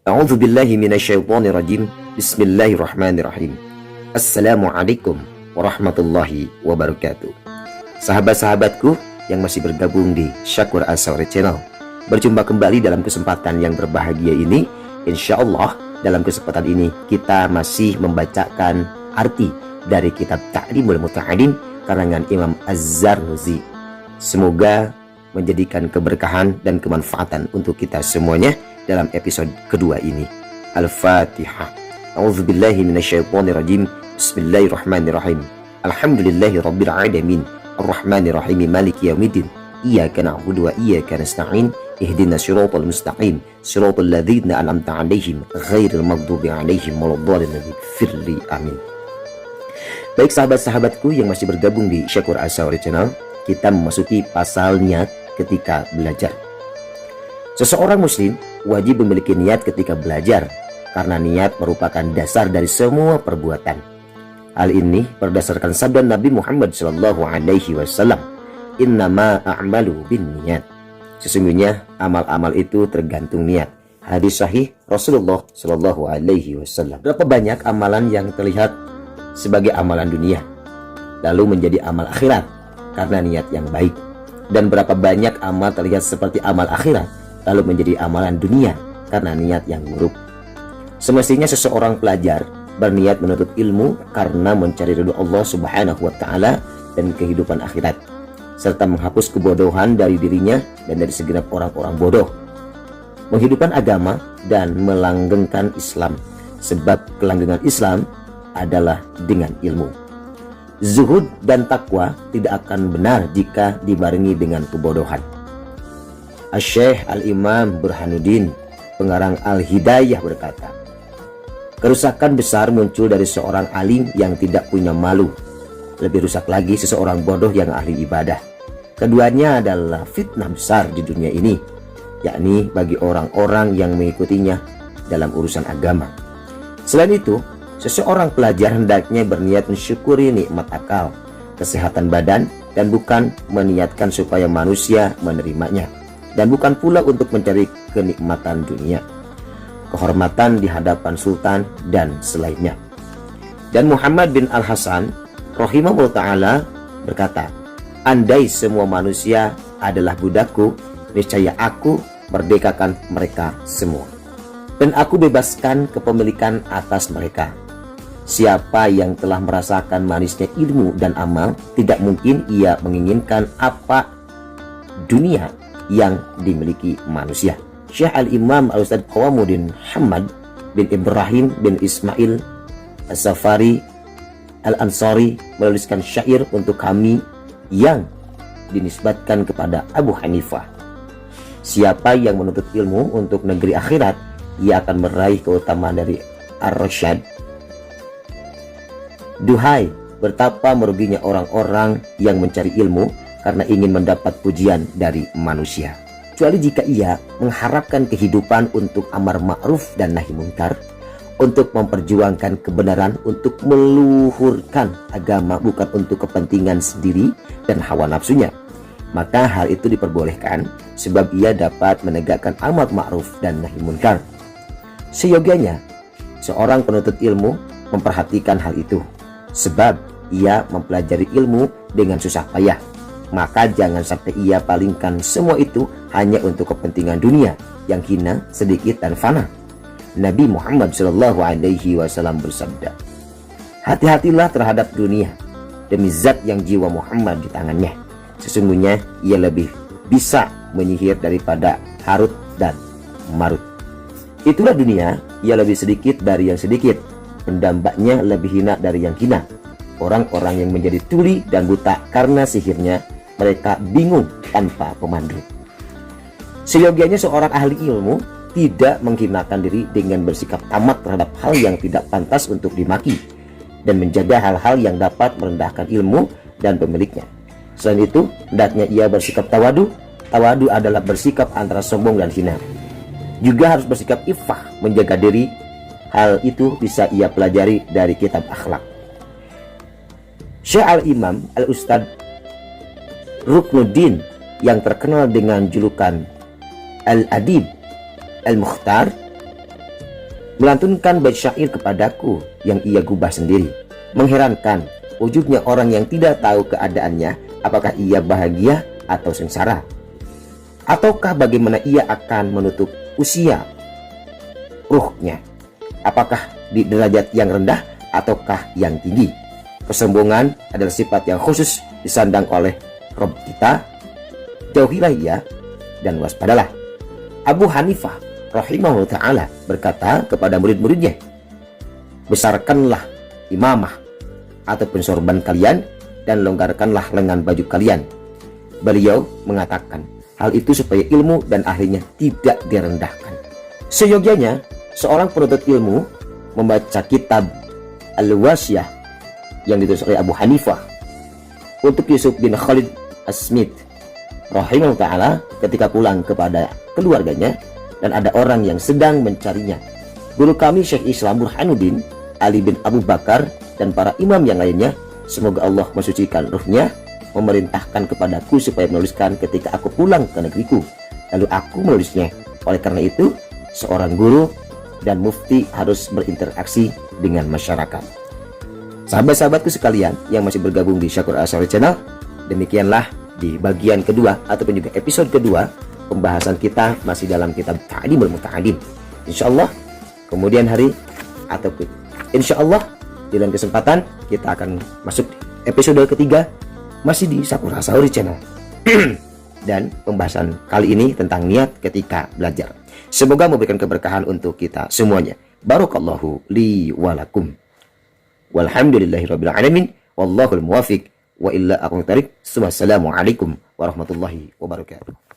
A'udzu billahi minasyaitonir rajim. Bismillahirrahmanirrahim. Assalamualaikum warahmatullahi wabarakatuh. Sahabat-sahabatku yang masih bergabung di Syakur As-Sawri Channel, berjumpa kembali dalam kesempatan yang berbahagia ini. Insya Allah dalam kesempatan ini kita masih membacakan arti dari kitab Ta'limul Muta'allim karangan Imam Az-Zarnuzi. Semoga menjadikan keberkahan dan kemanfaatan untuk kita semuanya dalam episode kedua ini. Al-Fatihah. A'udzubillahi minasyaitonirrajim. Bismillahirrahmanirrahim. Alhamdulillahi rabbil alamin. Ar-Rahmanirrahim. Maliki yaumiddin. Iyyaka na'budu wa iyyaka nasta'in. Ihdinas siratal mustaqim. Siratal ladzina an'amta 'alaihim ghairil maghdubi 'alaihim waladdallin. Firli. Amin. Baik sahabat-sahabatku yang masih bergabung di Syakur As-Sawri Channel, kita memasuki pasal niat ketika belajar. Seseorang muslim wajib memiliki niat ketika belajar, karena niat merupakan dasar dari semua perbuatan. Hal ini berdasarkan sabda Nabi Muhammad SAW, "Innama a'malu binniyat." Sesungguhnya amal-amal itu tergantung niat. Hadis sahih Rasulullah SAW. Berapa banyak amalan yang terlihat sebagai amalan dunia, lalu menjadi amal akhirat karena niat yang baik, dan berapa banyak amal terlihat seperti amal akhirat lalu menjadi amalan dunia karena niat yang buruk. Semestinya seseorang pelajar berniat menuntut ilmu karena mencari ridho Allah Subhanahu wa taala dan kehidupan akhirat, serta menghapus kebodohan dari dirinya dan dari segenap orang-orang bodoh, menghidupkan agama dan melanggengkan Islam, sebab kelanggengan Islam adalah dengan ilmu. Zuhud dan takwa tidak akan benar jika dibarengi dengan kebodohan. Asy-Syaikh Al-Imam Burhanuddin, pengarang Al-Hidayah, berkata, kerusakan besar muncul dari seorang alim yang tidak punya malu. Lebih rusak lagi seseorang bodoh yang ahli ibadah. Keduanya adalah fitnah besar di dunia ini, yakni bagi orang-orang yang mengikutinya dalam urusan agama. Selain itu, seseorang pelajar hendaknya berniat mensyukuri nikmat akal, kesehatan badan, dan bukan meniatkan supaya manusia menerimanya, dan bukan pula untuk mencari kenikmatan dunia, kehormatan di hadapan sultan, dan selainnya. Dan Muhammad bin Al-Hasan rahimahullah ta'ala berkata, andai semua manusia adalah budakku, niscaya aku merdekakan mereka semua, dan aku bebaskan kepemilikan atas mereka. Siapa yang telah merasakan manisnya ilmu dan amal, tidak mungkin ia menginginkan apa dunia yang dimiliki manusia. Syekh Al-Imam Al-Ustadz Qawamuddin Hamad bin Ibrahim bin Ismail As-Safari Al-Ansari menuliskan syair untuk kami yang dinisbatkan kepada Abu Hanifah. Siapa yang menuntut ilmu untuk negeri akhirat, ia akan meraih keutamaan dari Ar-Rasyad. Duhai, betapa meruginya orang-orang yang mencari ilmu karena ingin mendapat pujian dari manusia, kecuali jika ia mengharapkan kehidupan untuk amar ma'ruf dan nahi munkar, untuk memperjuangkan kebenaran, untuk meluhurkan agama, bukan untuk kepentingan sendiri dan hawa nafsunya. Maka hal itu diperbolehkan, sebab ia dapat menegakkan amar ma'ruf dan nahi munkar. Seyogianya seorang penuntut ilmu memperhatikan hal itu, sebab ia mempelajari ilmu dengan susah payah. Maka jangan sampai ia palingkan semua itu hanya untuk kepentingan dunia yang hina, sedikit, dan fana. Nabi Muhammad SAW bersabda, hati-hatilah terhadap dunia, demi zat yang jiwa Muhammad di tangannya. Sesungguhnya ia lebih bisa menyihir daripada Harut dan Marut. Itulah dunia, ia lebih sedikit dari yang sedikit, pendambaknya lebih hina dari yang hina. Orang-orang yang menjadi tuli dan buta karena sihirnya, mereka bingung tanpa pemandu. Seyogianya seorang ahli ilmu tidak menghinakan diri dengan bersikap tamak terhadap hal yang tidak pantas untuk dimaki, dan menjaga hal-hal yang dapat merendahkan ilmu dan pemiliknya. Selain itu, hendaknya ia bersikap tawadu. Tawadu adalah bersikap antara sombong dan hina. Juga harus bersikap iffah, menjaga diri. Hal itu bisa ia pelajari dari kitab akhlak. Syekh Al-Imam Al-Ustadz Ruknuddin yang terkenal dengan julukan Al-Adib Al-Mukhtar melantunkan bait syair kepadaku yang ia gubah sendiri. Mengherankan wujudnya orang yang tidak tahu keadaannya, apakah ia bahagia atau sengsara, ataukah bagaimana ia akan menutup usia ruhnya, apakah di derajat yang rendah ataukah yang tinggi. Kesombongan adalah sifat yang khusus disandang oleh Rabb kita. Jauhilah ia dan waspadalah. Abu Hanifah rahimahullah ta'ala berkata kepada murid-muridnya, besarkanlah imamah ataupun sorban kalian dan longgarkanlah lengan baju kalian. Beliau mengatakan hal itu supaya ilmu dan ahlinya tidak direndahkan. Seyogyanya seorang penuntut ilmu membaca kitab Al-Wasiyah yang ditulis oleh Abu Hanifah untuk Yusuf bin Khalid As-Smith rahimahullah ta'ala ketika pulang kepada keluarganya dan ada orang yang sedang mencarinya. Guru kami Syekh Islam Burhanuddin Ali bin Abu Bakar dan para imam yang lainnya, semoga Allah mensucikan ruhnya, memerintahkan kepadaku supaya menuliskan ketika aku pulang ke negeriku. Lalu aku menulisnya. Oleh karena itu, seorang guru dan mufti harus berinteraksi dengan masyarakat. Sahabat-sahabatku sekalian yang masih bergabung di Syakur Al-Asari Channel, demikianlah di bagian kedua ataupun juga episode kedua pembahasan kita masih dalam kitab Ta'limul Muta'allim. Insyaallah kemudian hari ataupun insyaallah di lain kesempatan kita akan masuk episode ketiga masih di Syakur Al-Asari Channel. Dan pembahasan kali ini tentang niat ketika belajar. Semoga memberikan keberkahan untuk kita semuanya. Barakallahu li walakum. Walhamdulillahirabbil alamin. Wallahul muwafiq. Wa illa aqul tarik. Wassalamualaikum warahmatullahi wabarakatuh.